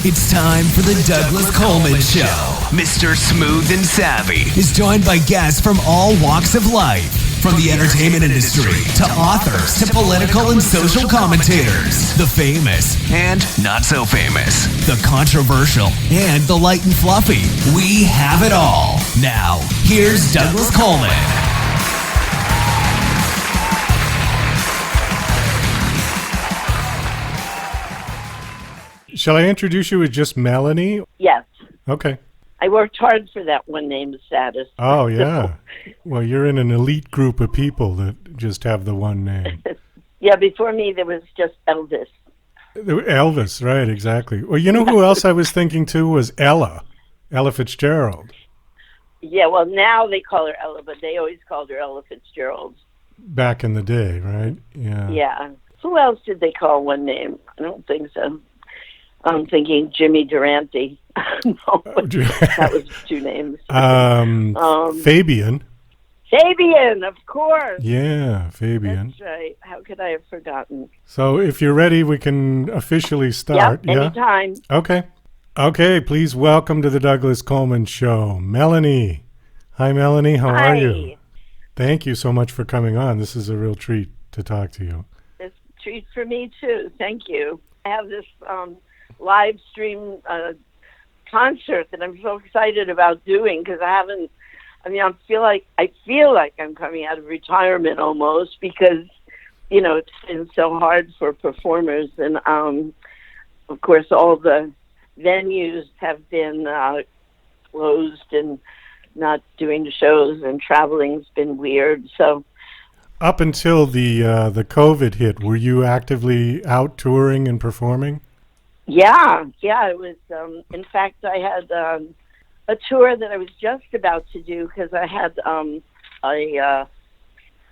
It's time for the Douglas Coleman Show. Mr. Smooth and Savvy is joined by guests from all walks of life, from the entertainment industry to authors to political and social commentators, the famous and not so famous, the controversial and the light and fluffy. We have it all. Now, here's Douglas Coleman. Shall I introduce you as just Melanie? Yes. Okay. I worked hard for that one name status. Oh, yeah. Well, you're in an elite group of people that just have the one name. Yeah, before me there was just Elvis. Elvis, right, exactly. Well, you know who else I was thinking too was Ella Fitzgerald. Yeah, well, now they call her Ella, but they always called her Ella Fitzgerald. Back in the day, right? Yeah. Yeah. Who else did they call one name? I don't think so. I'm thinking Jimmy Durante. No, that was two names. Fabian. Fabian, of course. Yeah, Fabian. That's right. How could I have forgotten? So if you're ready, we can officially start. Yep, anytime. Okay. Okay, please welcome to the Douglas Coleman Show, Melanie. Hi, Melanie. How are you? Thank you so much for coming on. This is a real treat to talk to you. It's a treat for me, too. Thank you. I have this live stream concert that I'm so excited about doing because I feel like I'm coming out of retirement almost because, you know, it's been so hard for performers. And, of course, all the venues have been closed and not doing the shows, and traveling's been weird. So up until the COVID hit, were you actively out touring and performing? Yeah, it was, in fact, I had a tour that I was just about to do because I had a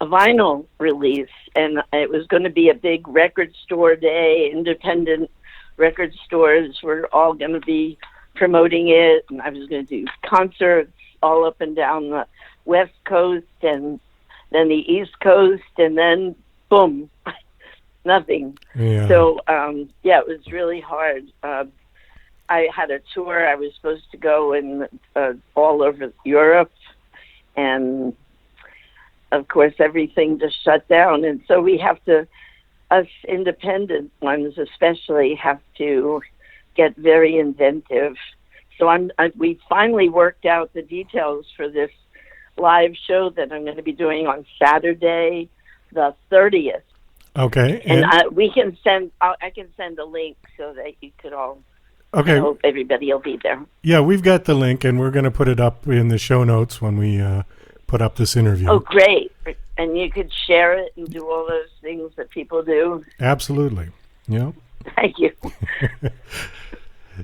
vinyl release, and it was going to be a big record store day. Independent record stores were all going to be promoting it, and I was going to do concerts all up and down the West Coast and then the East Coast, and then, boom, nothing. Yeah. So, it was really hard. I had a tour. I was supposed to go in all over Europe, and of course, everything just shut down. And so we have to, us independent ones especially, have to get very inventive. So we finally worked out the details for this live show that I'm going to be doing on Saturday, the 30th. Okay. And I can send a link so that you could all. Okay. I hope everybody will be there. Yeah, we've got the link, and we're going to put it up in the show notes when we put up this interview. Oh, great! And you could share it and do all those things that people do. Absolutely. Yeah. Thank you.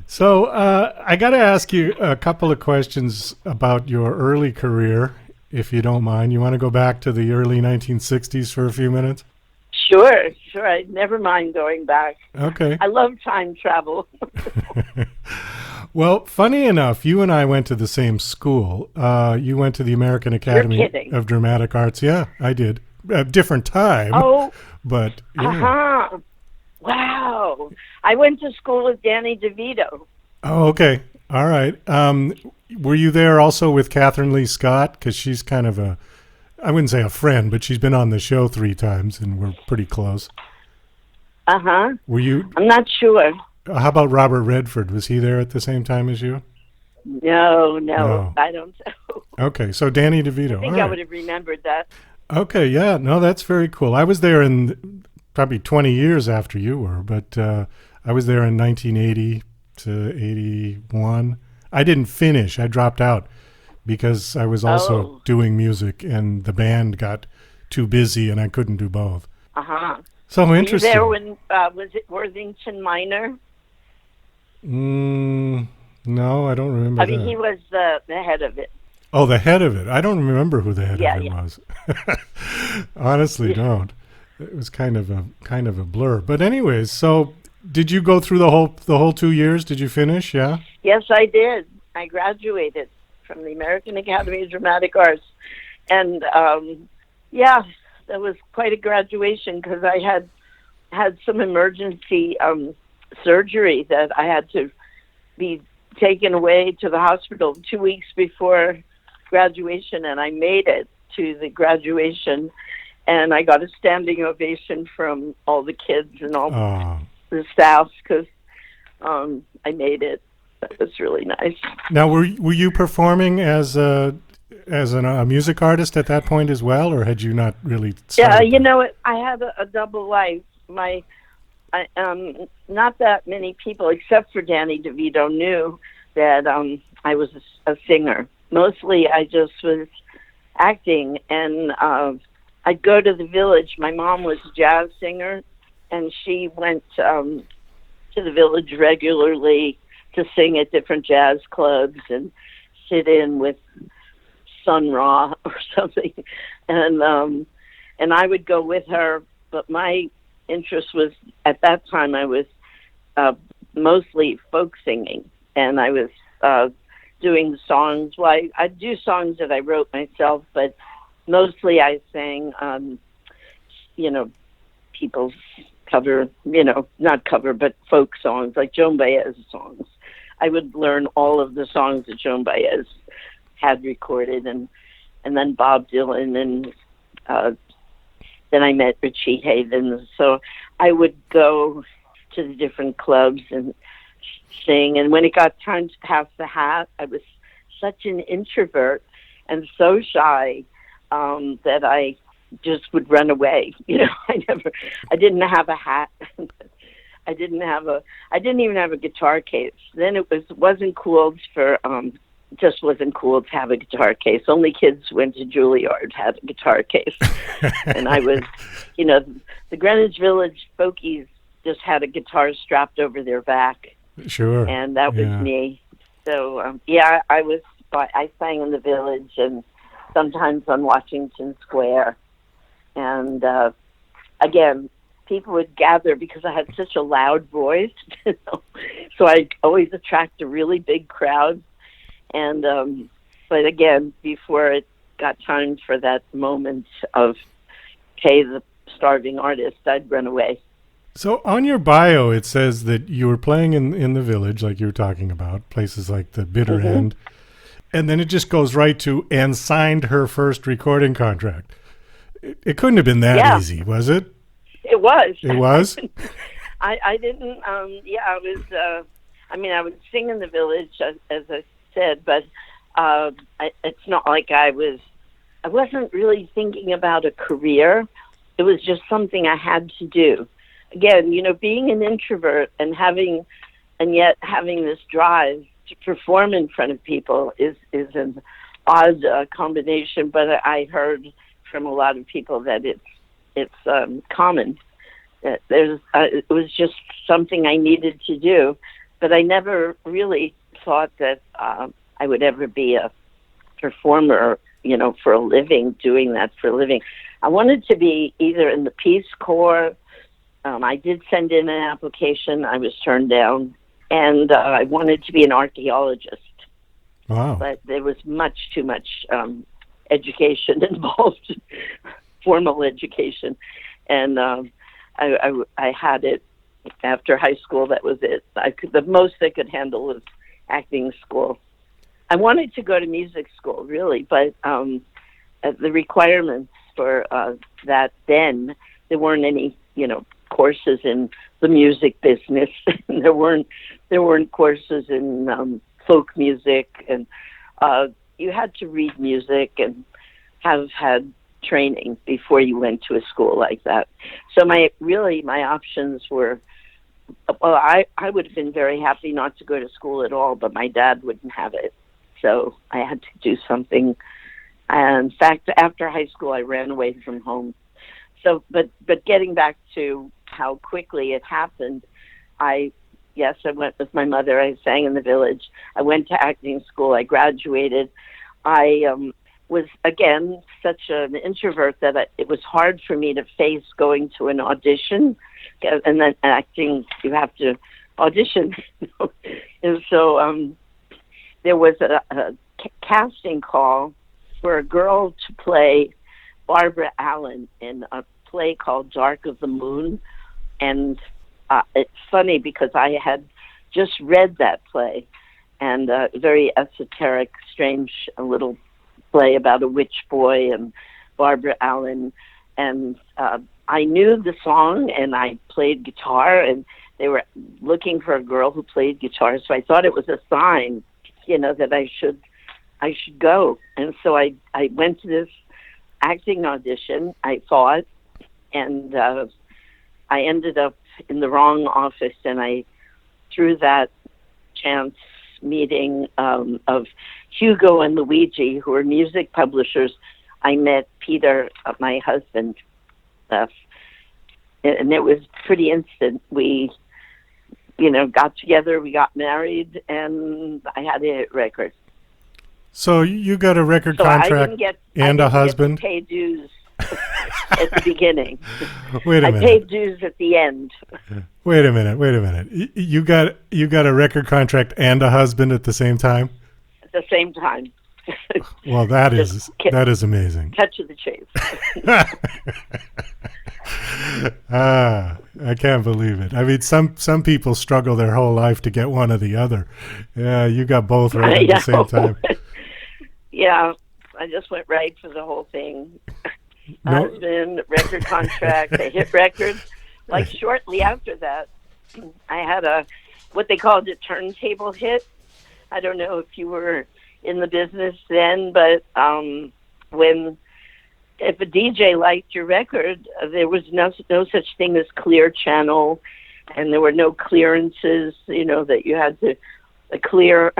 So I got to ask you a couple of questions about your early career, if you don't mind. You want to go back to the early 1960s for a few minutes? Sure. I never mind going back. Okay. I love time travel. Well, funny enough, you and I went to the same school. You went to the American Academy of Dramatic Arts. Yeah, I did. A different time. Oh. But, yeah. Uh-huh. Wow. I went to school with Danny DeVito. Oh, okay. All right. Were you there also with Catherine Lee Scott? Because she's kind of I wouldn't say a friend, but she's been on the show 3 times, and we're pretty close. Uh-huh. Were you? I'm not sure. How about Robert Redford? Was he there at the same time as you? No, I don't know. Okay, so Danny DeVito. I think I would have remembered that. Okay, yeah. No, that's very cool. I was there in probably 20 years after you were, but I was there in 1980 to 81. I didn't finish. I dropped out because I was also doing music, and the band got too busy, and I couldn't do both. Uh-huh. So interesting. Were you there when, was it Worthington Minor? No, I don't remember that. He was the head of it. Oh, the head of it. I don't remember who the head of it was. Honestly, don't. It was kind of a blur. But anyways, so did you go through the whole 2 years? Did you finish? Yeah. Yes, I did. I graduated from the American Academy of Dramatic Arts, and that was quite a graduation because I had some emergency surgery that I had to be taken away to the hospital 2 weeks before graduation, and I made it to the graduation, and I got a standing ovation from all the kids and all the staff because I made it. That was really nice. Now, were you performing as a music artist at that point as well, or had you not really started? Yeah, you know, I had a double life. Not that many people, except for Danny DeVito, knew that I was a singer. Mostly, I just was acting, and I'd go to the Village. My mom was a jazz singer, and she went to the Village regularly to sing at different jazz clubs and sit in with Sun Ra or something, and I would go with her. But my interest was, at that time, I was mostly folk singing, and I was doing songs. Well, I do songs that I wrote myself, but mostly I sang, people's cover, not cover, but folk songs, like Joan Baez songs. I would learn all of the songs that Joan Baez had recorded, and then Bob Dylan, and then I met Richie Havens. So I would go to the different clubs and sing. And when it got time to pass the hat, I was such an introvert and so shy that I just would run away. I didn't have a hat. I didn't even have a guitar case. Then it wasn't cool just wasn't cool to have a guitar case. Only kids who went to Juilliard had a guitar case. And I was, the Greenwich Village folkies just had a guitar strapped over their back. Sure. And that was me. So, I sang in the Village and sometimes on Washington Square. And, again, people would gather because I had such a loud voice. So I always attract a really big crowd. And, but again, before it got time for that moment of pay the starving artist, I'd run away. So on your bio, it says that you were playing in the Village, like you were talking about, places like the Bitter End. And then it just goes right to, and signed her first recording contract. It couldn't have been that easy, was it? It was. It was? I didn't, I was, I would sing in the Village, as I said, but it's not like I wasn't really thinking about a career. It was just something I had to do. Again, being an introvert and yet having this drive to perform in front of people is an odd combination, but I heard from a lot of people that it's common. That it was just something I needed to do, but I never really thought that I would ever be a performer, for a living, doing that for a living. I wanted to be either in the Peace Corps. I did send in an application. I was turned down. And I wanted to be an archaeologist. Wow. But there was much too much education involved, formal education. And I had it after high school. That was it. The most I could handle was acting school. I wanted to go to music school, really, but the requirements for that then, there weren't any, courses in the music business. there weren't courses in folk music, and you had to read music and have had training before you went to a school like that. So my options were, well, I would have been very happy not to go to school at all, but my dad wouldn't have it. So I had to do something. And in fact, after high school, I ran away from home. So, but getting back to how quickly it happened, I went with my mother. I sang in the Village. I went to acting school. I graduated. I was, again, such an introvert that it was hard for me to face going to an audition. And then acting, you have to audition. And so there was a casting call for a girl to play Barbara Allen in a play called Dark of the Moon. And it's funny because I had just read that play, and a very esoteric, strange little play about a witch boy and Barbara Allen. And I knew the song, and I played guitar, and they were looking for a girl who played guitar, so I thought it was a sign, that I should go. And so I went to this acting audition, I thought, and I ended up in the wrong office, and through that chance meeting of Hugo and Luigi, who were music publishers, I met Peter, my husband, and it was pretty instant. We, got together, we got married, and I had a hit record. So you got a record contract and a husband? I didn't pay dues at the beginning. Wait a minute. I paid dues at the end. Wait a minute. You got a record contract and a husband at the same time? At the same time. Well, that is amazing. Cut to the chase. I can't believe it. I mean, some people struggle their whole life to get one or the other. Yeah, you got both right at the same time. Yeah, I just went right for the whole thing. Husband, record contract, a hit record. Like shortly after that, I had what they called a turntable hit. I don't know if you were in the business then, but if a DJ liked your record, there was no such thing as clear channel, and there were no clearances, that you had to clear.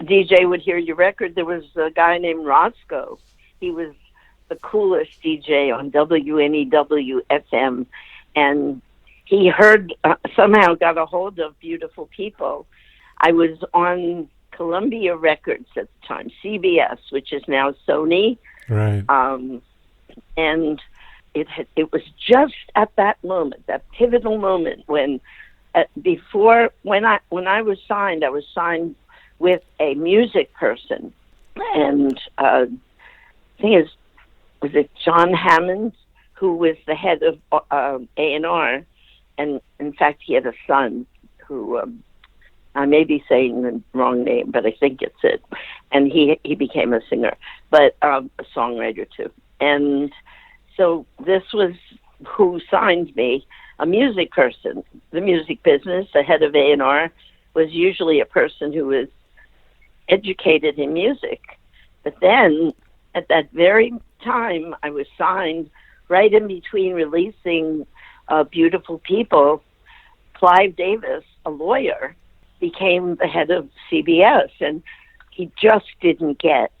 DJ would hear your record. There was a guy named Roscoe. He was the coolest DJ on WNEW FM, and he heard, somehow got a hold of Beautiful People. I was on Columbia Records at the time, CBS, which is now Sony. Right. And it was just at that moment, that pivotal moment when I was signed with a music person, and was it John Hammond, who was the head of A&R, and in fact he had a son who I may be saying the wrong name, but I think it's it. And he became a singer, but a songwriter too. And so this was who signed me, a music person. The music business, the head of A&R, was usually a person who was educated in music. But then, at that very time, I was signed right in between releasing Beautiful People. Clive Davis, a lawyer, became the head of CBS, and he just didn't get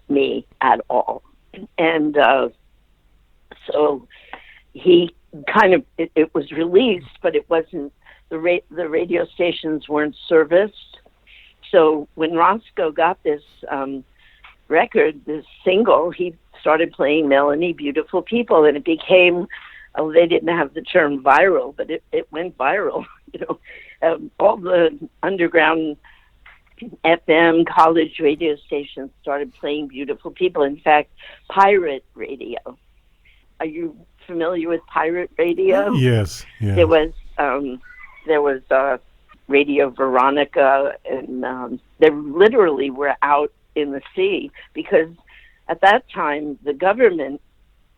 me at all. And so he kind of, it was released, but it wasn't, the radio stations weren't serviced. So when Roscoe got this record, this single, he started playing Melanie, Beautiful People, and it became, they didn't have the term viral, but it went viral. All the underground FM college radio stations started playing Beautiful People. In fact, pirate radio. Are you familiar with pirate radio? Yes. Yeah. There was Radio Veronica, and they literally were out in the sea, because at that time the government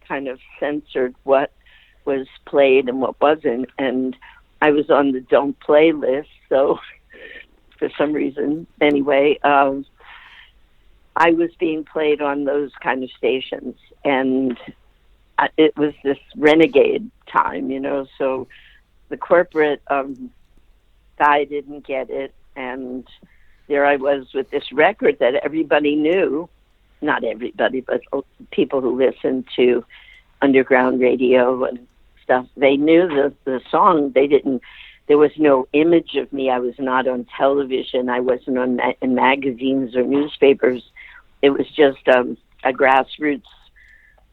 kind of censored what was played and what wasn't, and I was on the don't play list, so for some reason anyway, I was being played on those kind of stations, and it was this renegade time, so the corporate guy didn't get it, and there I was with this record that everybody knew, not everybody, but people who listened to underground radio and stuff, they knew the song. There was no image of me. I was not on television. I wasn't in magazines or newspapers. It was just a grassroots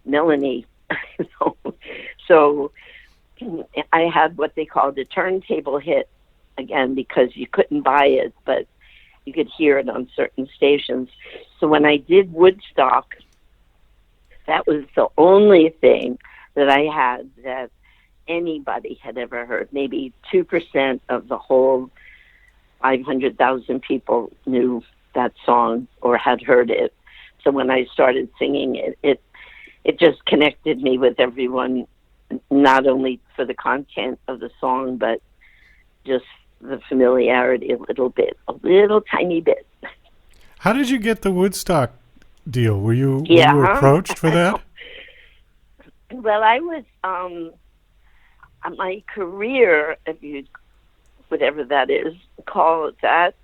Melanie. So I had what they called a turntable hit, again, because you couldn't buy it, but you could hear it on certain stations. So when I did Woodstock, that was the only thing that I had that anybody had ever heard. Maybe 2% of the whole 500,000 people knew that song or had heard it. So when I started singing it, it just connected me with everyone, not only for the content of the song, but just the familiarity a little tiny bit. How did you get the Woodstock deal? Were you approached for that? Well, I was, my career, if you, whatever that is, call it that,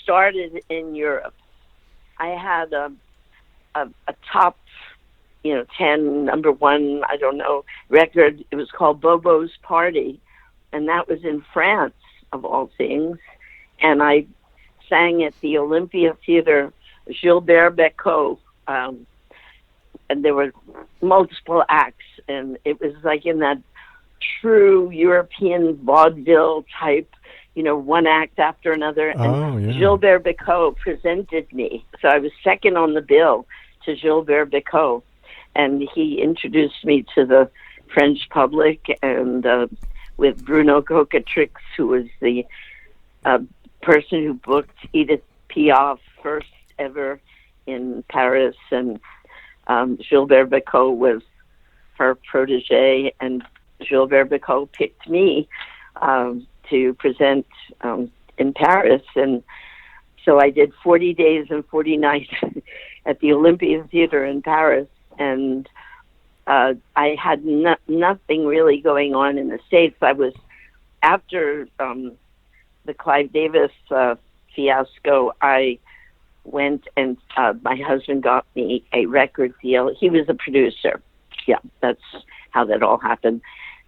started in Europe. I had a top, 10, number one, I don't know, record. It was called Bobo's Party, and that was in France, of all things. And I sang at the Olympia Theater, Gilbert Bécaud, and there were multiple acts, and it was like in that true European vaudeville type, one act after another. And Gilbert Bécaud presented me. So I was second on the bill to Gilbert Bécaud, and he introduced me to the French public, and with Bruno Cocatrix, who was the person who booked Edith Piaf first ever in Paris, and Gilbert Bécaud was her protege, and Gilbert Bécaud picked me to present in Paris. And so I did 40 days and 40 nights at the Olympia Theater in Paris, and I had nothing really going on in the States. I was, after the Clive Davis fiasco, I went and my husband got me a record deal. He was a producer. Yeah, that's how that all happened.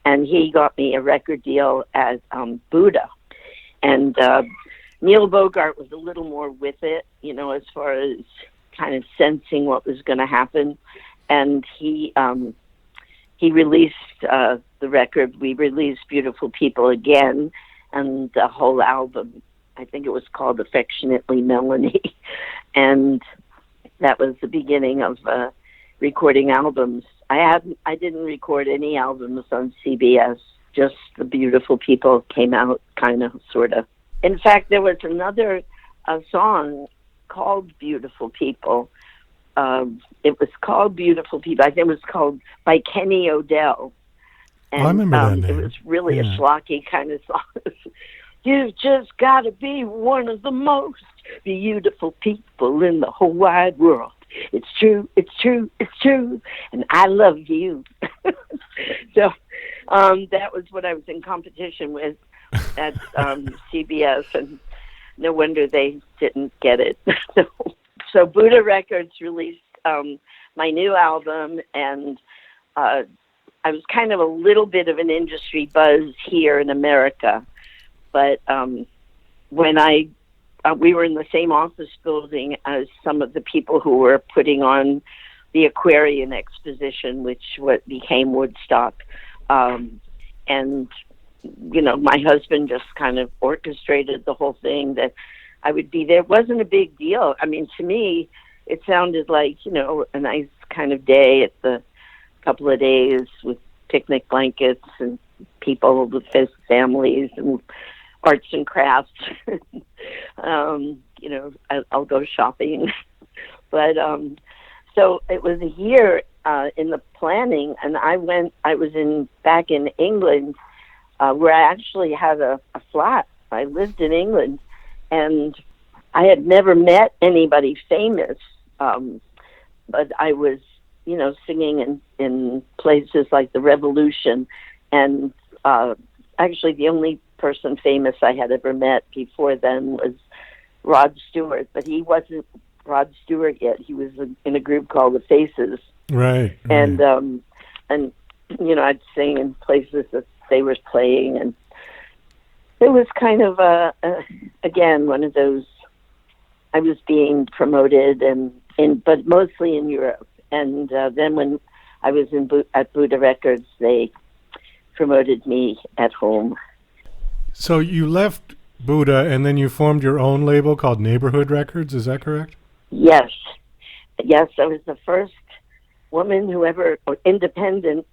And he got me a record deal at Buddha. And Neil Bogart was a little more with it, as far as kind of sensing what was going to happen. And he released the record. We released Beautiful People again, and the whole album, I think it was called Affectionately Melanie. And that was the beginning of recording albums. I didn't record any albums on CBS, just the Beautiful People came out, kind of, sort of. In fact, there was another song called Beautiful People. It was called Beautiful People. I think it was called by Kenny Odell. And I remember that name. It was really a schlocky kind of song. You've just got to be one of the most beautiful people in the whole wide world. It's true, it's true, it's true, and I love you. So that was what I was in competition with at CBS, and no wonder they didn't get it. So Buddha Records released my new album, and I was kind of a little bit of an industry buzz here in America. But when we were in the same office building as some of the people who were putting on the Aquarian exposition, which what became Woodstock. And, my husband just kind of orchestrated the whole thing that I would be there. It wasn't a big deal. I mean, to me, it sounded like, a nice kind of day at the couple of days with picnic blankets and people with his families and arts and crafts. I'll go shopping. But so it was a year in the planning, and I was back in England where I actually had a flat. I lived in England, and I had never met anybody famous, but I was, singing in places like the Revolution, and actually the only person famous I had ever met before then was Rod Stewart, but he wasn't Rod Stewart yet. He was in a group called the Faces. Right. And I'd sing in places that they were playing, and it was kind of again one of those. I was being promoted but mostly in Europe, and then when I was at Buddha Records, they promoted me at home. So you left Buddha, and then you formed your own label called Neighborhood Records. Is that correct? Yes. I was the first woman or independent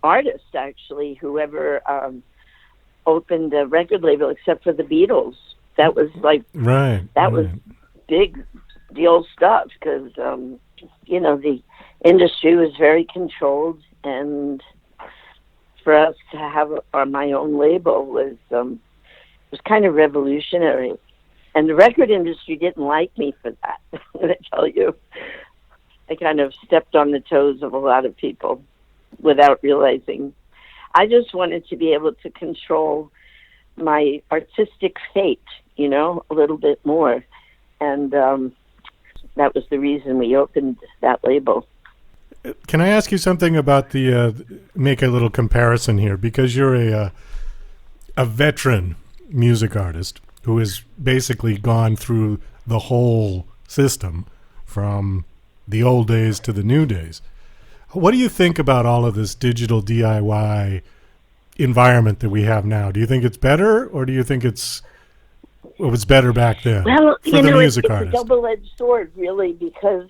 artist, actually, who ever opened a record label, except for the Beatles. That was like was big deal stuff because the industry was very controlled, and for us to have my own label was kind of revolutionary. And the record industry didn't like me for that. I'm going to tell you, I kind of stepped on the toes of a lot of people without realizing. I just wanted to be able to control my artistic fate, a little bit more. And that was the reason we opened that label. Can I ask you something about make a little comparison here? Because you're a veteran music artist who has basically gone through the whole system from the old days to the new days. What do you think about all of this digital DIY environment that we have now? Do you think it's better, or do you think it was better back then? Well, for the music it's artist? A double-edged sword, really, because,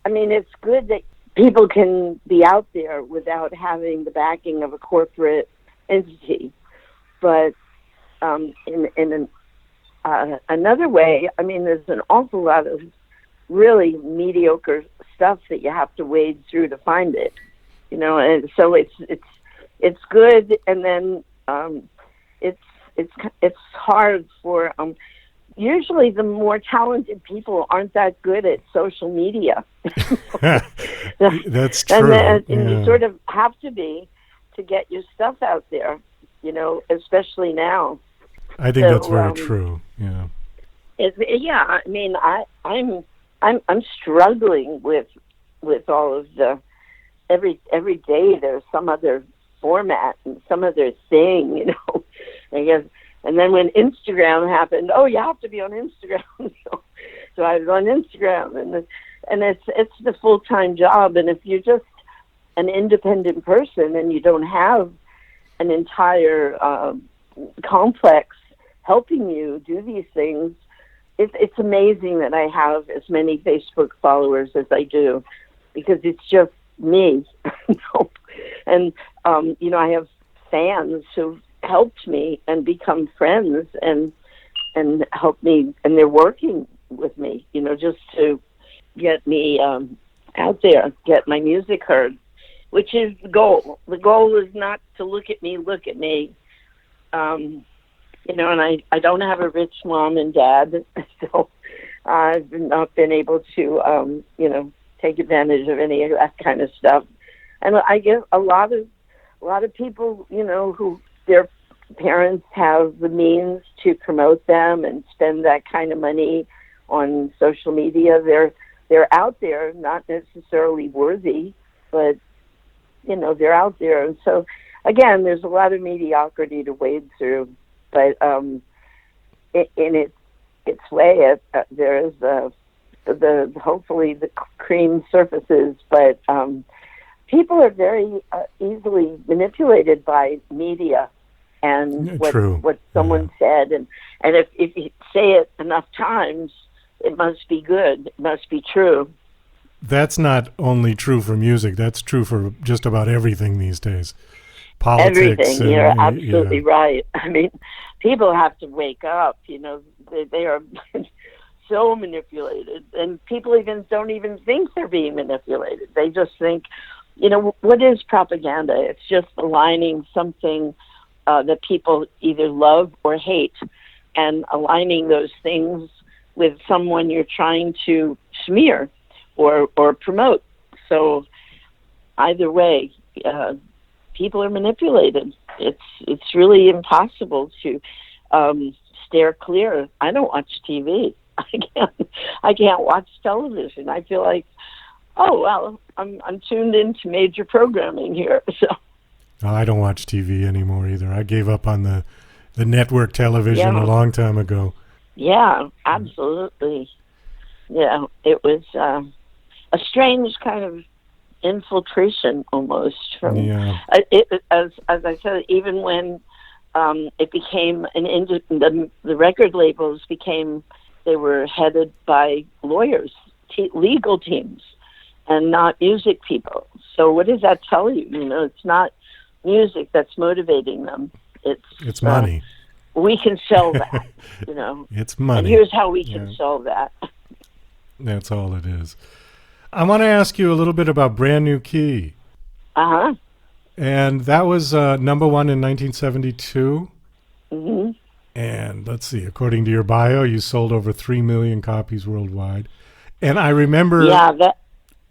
it's good that people can be out there without having the backing of a corporate entity. But in another way, there's an awful lot of really mediocre stuff that you have to wade through to find it, and so it's good, and then it's hard for usually the more talented people aren't that good at social media. That's true. And you sort of have to be to get your stuff out there, especially now. I think that's very true. Yeah. I'm struggling with all of the every day there's some other format and some other thing, I guess. And then when Instagram happened, you have to be on Instagram. so I was on Instagram, and it's the full-time job. And if you're just an independent person and you don't have an entire complex helping you do these things, it's amazing that I have as many Facebook followers as I do, because it's just me. And I have fans who've helped me and become friends and help me, and they're working with me, just to get me out there, get my music heard, which is the goal. The goal is not to look at me. And I don't have a rich mom and dad, so I've not been able to, take advantage of any of that kind of stuff. And I get a lot of people, who their parents have the means to promote them and spend that kind of money on social media. They're out there, not necessarily worthy, but they're out there. And so again, there's a lot of mediocrity to wade through. But in its way, there is the hopefully the cream surfaces. But people are very easily manipulated by media and what someone said, and if you say it enough times, it must be good. It must be true. That's not only true for music. That's true for just about everything these days. Politics. Everything. You're absolutely right. People have to wake up. They are so manipulated, and people don't even think they're being manipulated. They just think, what is propaganda? It's just aligning something that people either love or hate, and aligning those things with someone you're trying to smear or promote. So either way, people are manipulated. It's really impossible to steer clear. I don't watch TV. I can't watch television. I feel like, I'm tuned into major programming here. So I don't watch TV anymore either. I gave up on the network television a long time ago. Yeah, absolutely. Yeah, it was a strange kind of infiltration almost from as I said, even when it became the record labels they were headed by lawyers, legal teams, and not music people. So what does that tell you? It's not music that's motivating them. It's money. We can sell that, you know. It's money. And here's how we can sell that. That's all it is. I want to ask you a little bit about Brand New Key. Uh-huh. And that was number one in 1972. Mm-hmm. And let's see, according to your bio, you sold over 3 million copies worldwide. And I remember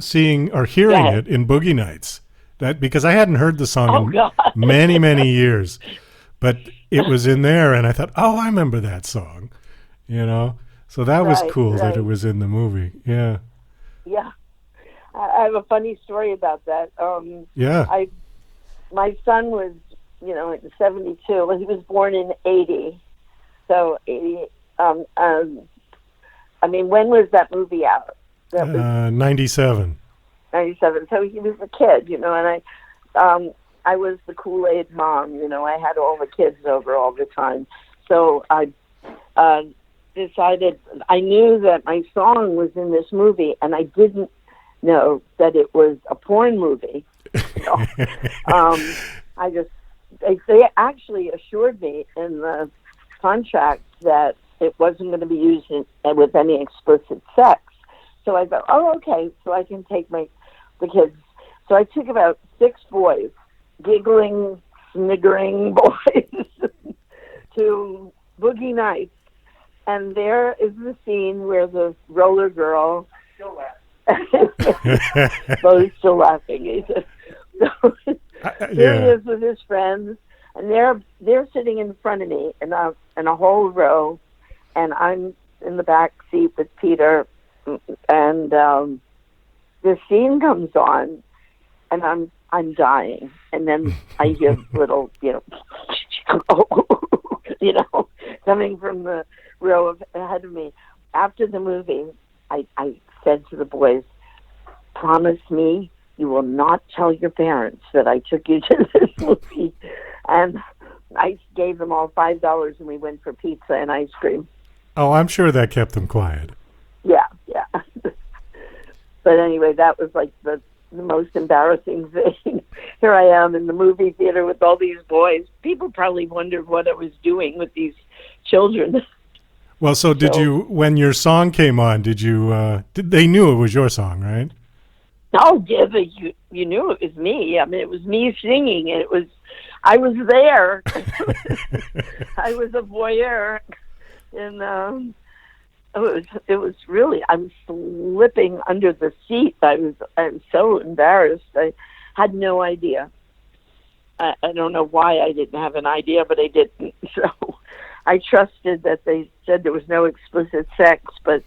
seeing or hearing it in Boogie Nights. That because I hadn't heard the song in many, many years. But it was in there, and I thought, I remember that song. You know? So that was cool that it was in the movie. Yeah. Yeah. I have a funny story about that. My son was, you know, in 72. Well, he was born in 80. So 80. I mean, when was that movie out? That was 97. 97. So he was a kid, you know, and I was the Kool-Aid mom. You know, I had all the kids over all the time. So I decided, I knew that my song was in this movie, and I didn't know that it was a porn movie. So, they actually assured me in the contract that it wasn't going to be used with any explicit sex. So I thought, okay, so I can take the kids. So I took about 6 boys, giggling, sniggering boys, to Boogie Nights. And there is the scene where the roller girl... Still laughing. Bo's still laughing. So, here he is with his friends, and they're sitting in front of me in a whole row, and I'm in the back seat with Peter, and the scene comes on, and I'm dying, and then I hear little, you know, coming from the row ahead of me. After the movie, I said to the boys, "Promise me you will not tell your parents that I took you to this movie." And I gave them all $5, and we went for pizza and ice cream. Oh, I'm sure that kept them quiet. Yeah. But anyway, that was like the most embarrassing thing. Here I am in the movie theater with all these boys. People probably wondered what I was doing with these children. Well, so did you, when your song came on, they knew it was your song, right? Oh, yeah, but you knew it was me. I mean, it was me singing, and I was there. I was a voyeur, and it was really, I was slipping under the seat. I was so embarrassed. I had no idea. I don't know why I didn't have an idea, but I didn't. So I trusted that they said there was no explicit sex, but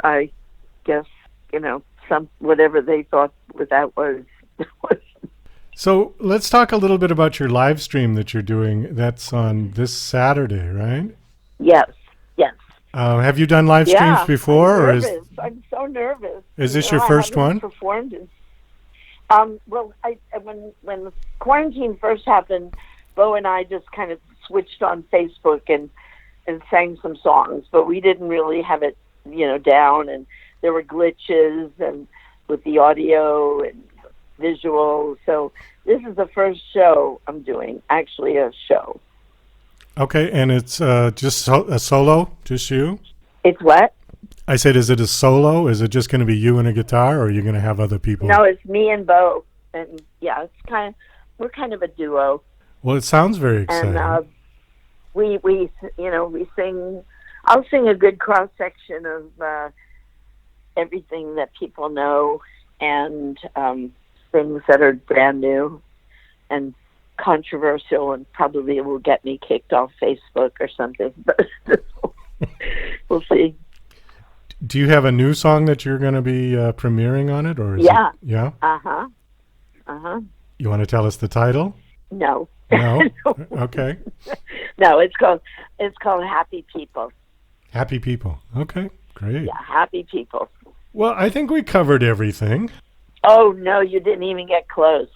I guess, you know, whatever they thought that was. So let's talk a little bit about your live stream that you're doing. That's on this Saturday, right? Yes. Have you done live streams before? I'm so nervous. Is this your first one? Performed. Well, when the quarantine first happened, Bo and I just kind of switched on Facebook and sang some songs, but we didn't really have it, you know, down, and there were glitches and with the audio and visual. So this is the first show I'm doing, actually a show. Okay, and it's just a solo, just you? It's what? I said, is it a solo? Is it just going to be you and a guitar, or are you going to have other people? No, it's me and Bo, and yeah, we're kind of a duo. Well, it sounds very exciting. And we sing. I'll sing a good cross section of everything that people know, and things that are brand new and controversial, and probably will get me kicked off Facebook or something. But we'll see. Do you have a new song that you're going to be premiering on it, or yeah? Yeah. You want to tell us the title? No. No. Okay. No, it's called Happy People. Happy People. Okay, great. Yeah, Happy People. Well, I think we covered everything. Oh, no, you didn't even get close.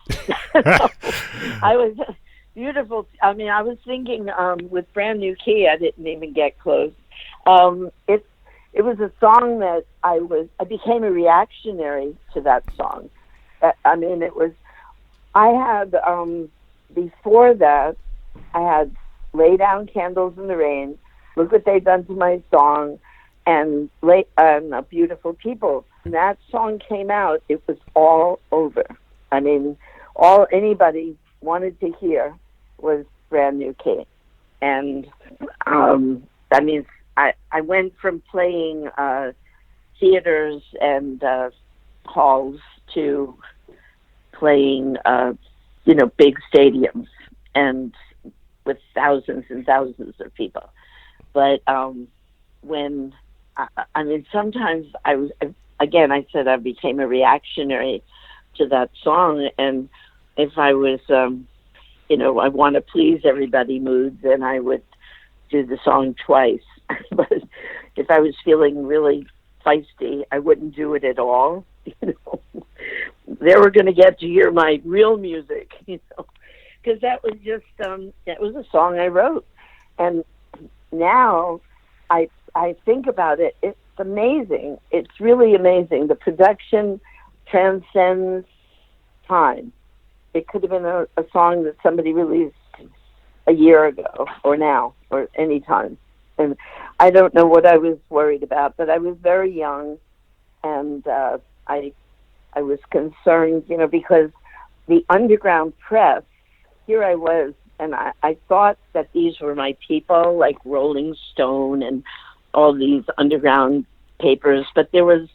I was beautiful. I mean, I was thinking with Brand New Key, I didn't even get close. It was a song that I became a reactionary to that song. I mean, I had before that, I had Lay Down Candles in the Rain, Look What They've Done to My Song, and Beautiful People. When that song came out, it was all over. I mean, all anybody wanted to hear was Brand New Kate. And, I mean, I went from playing theaters and halls to playing, big stadiums and with thousands and thousands of people. But sometimes I said I became a reactionary to that song. And if I was, I want to please everybody mood, then I would do the song twice. But if I was feeling really feisty, I wouldn't do it at all. They were going to get to hear my real music, because that was just that was a song I wrote. And now I think about it, it's amazing. It's really amazing. The production transcends time. It could have been a song that somebody released a year ago or now or any time. And I don't know what I was worried about, but I was very young, and I was concerned, because the underground press, here I was, and I thought that these were my people, like Rolling Stone and all these underground papers, but there was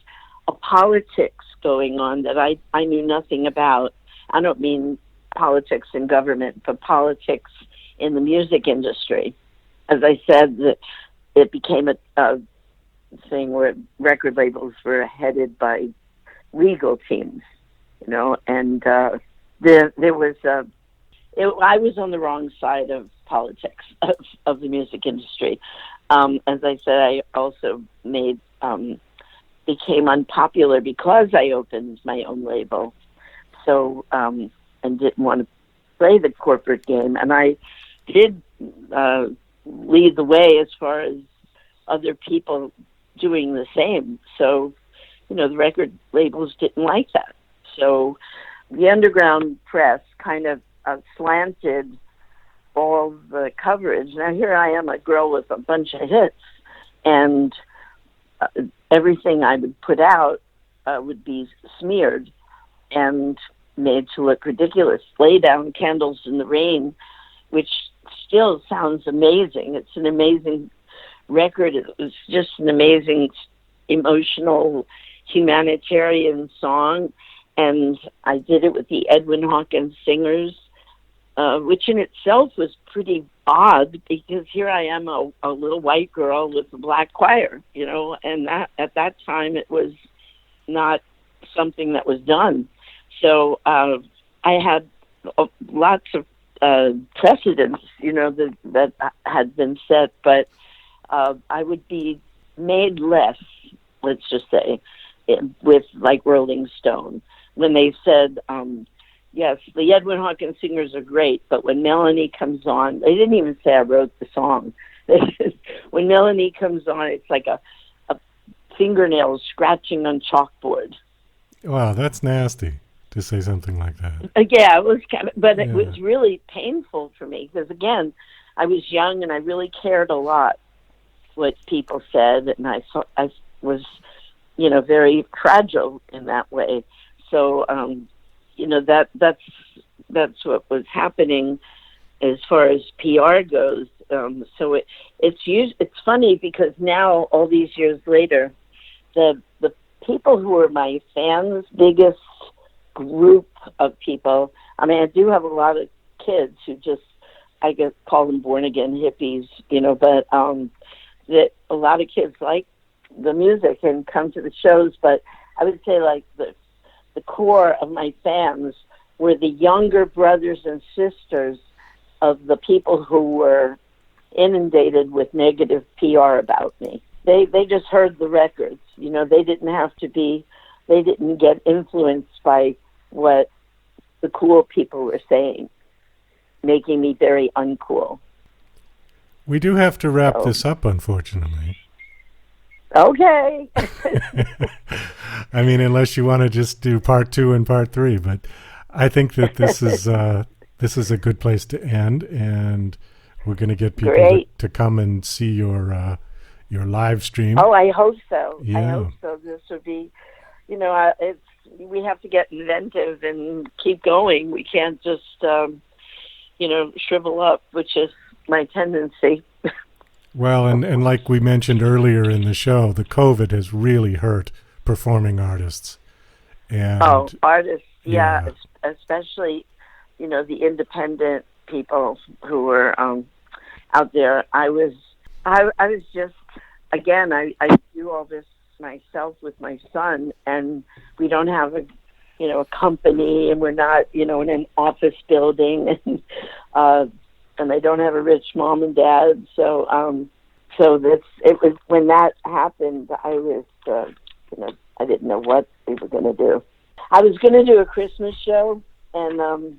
a politics going on that I knew nothing about. I don't mean politics in government, but politics in the music industry. As I said, that it became a thing where record labels were headed by legal teams, and there was I was on the wrong side of politics of the music industry. As I said, I also became unpopular because I opened my own label, so and didn't want to play the corporate game. And I did lead the way as far as other people doing the same. So, the record labels didn't like that. So the underground press kind of slanted all the coverage. Now here I am, a girl with a bunch of hits, and everything I would put out would be smeared and made to look ridiculous. Lay Down Candles in the Rain, which still sounds amazing. It's an amazing record. It was just an amazing emotional humanitarian song, and I did it with the Edwin Hawkins Singers, which in itself was pretty odd, because here I am, a little white girl with a black choir, and that at that time it was not something that was done. So I had lots of precedents, that had been set, but I would be made less, let's just say, with like Rolling Stone, when they said, yes, the Edwin Hawkins Singers are great, but when Melanie comes on, they didn't even say I wrote the song. When Melanie comes on, it's like a fingernail scratching on chalkboard. Wow, that's nasty to say something like that. Yeah, it was it was really painful for me, because again, I was young and I really cared a lot what people said, and I was, very fragile in that way. So, that's what was happening as far as PR goes. So it's funny, because now, all these years later, the people who are my fans' biggest group of people, I mean, I do have a lot of kids who just, I guess, call them born again hippies, but that a lot of kids like the music and come to the shows. But I would say, like, the core of my fans were the younger brothers and sisters of the people who were inundated with negative PR about me. They just heard the records, they didn't get influenced by what the cool people were saying, making me very uncool. We do have to wrap this up, unfortunately. Okay. I mean, unless you want to just do part 2 and part 3, but I think that this this is a good place to end, and we're going to get people to come and see your live stream. Oh, I hope so. Yeah. I hope so. This would be, we have to get inventive and keep going. We can't just, shrivel up, which is my tendency. Well, and like we mentioned earlier in the show, the COVID has really hurt performing artists. And artists, yeah, especially, the independent people who were out there. I was just, again, I do all this myself with my son, and we don't have a company, and we're not, in an office building, and I don't have a rich mom and dad. So it was when that happened, I was, I didn't know what we were going to do. I was going to do a Christmas show, and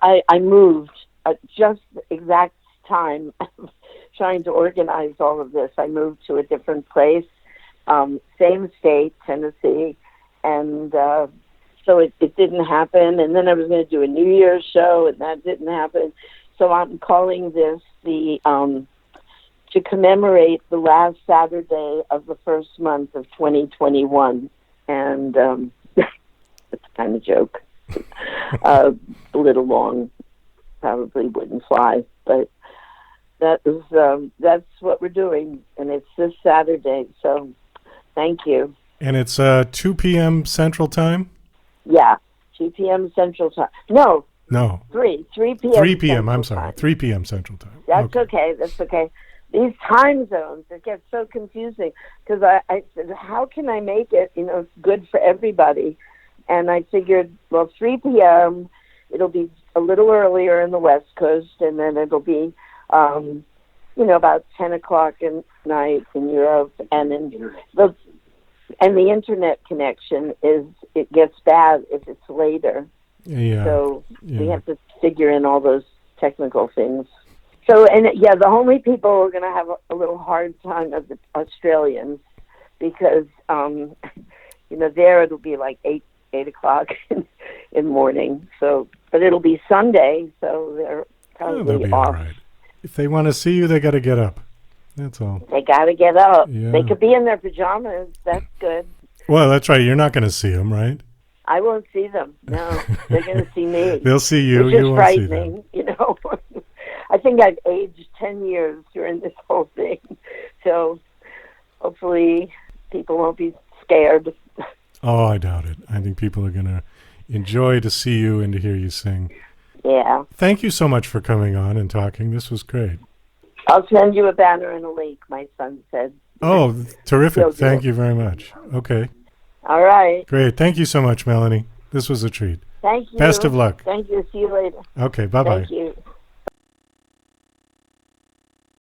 I moved at just the exact time trying to organize all of this. I moved to a different place, same state, Tennessee, and so it didn't happen. And then I was going to do a New Year's show, and that didn't happen. So I'm calling this to commemorate the last Saturday of the first month of 2021. And it's kind of a joke. A little long, probably wouldn't fly, but that's what we're doing, and it's this Saturday. So thank you. And it's 2 p.m. Central Time? Yeah, 2 p.m. Central Time. No. 3 p.m. 3 p.m. Central I'm sorry. Time. 3 p.m. Central Time. That's okay. That's okay. These time zones, it gets so confusing because I said, how can I make it, good for everybody? And I figured, 3 p.m., it'll be a little earlier in the West Coast, and then it'll be, about 10 o'clock at night in Europe. And the internet connection it gets bad if it's later. Yeah. So we have to figure in all those technical things. So, the only people who are going to have a little hard time are the Australians, because, there it'll be like 8 o'clock in the morning. So, but it'll be Sunday, so they're probably they'll be off. all right. If they want to see you, they got to get up. That's all. They got to get up. Yeah. They could be in their pajamas. That's good. Well, that's right. You're not going to see them, right? I won't see them. No, they're going to see me. They'll see you. Which is you won't see them. I think I've aged 10 years during this whole thing. So hopefully people won't be scared. Oh, I doubt it. I think people are going to enjoy to see you and to hear you sing. Yeah. Thank you so much for coming on and talking. This was great. I'll send you a banner and a link, my son said. Oh, terrific. Thank you very much. Okay. All right. Great. Thank you so much, Melanie. This was a treat. Thank you. Best of luck. Thank you. See you later. Okay. Bye-bye. Thank you.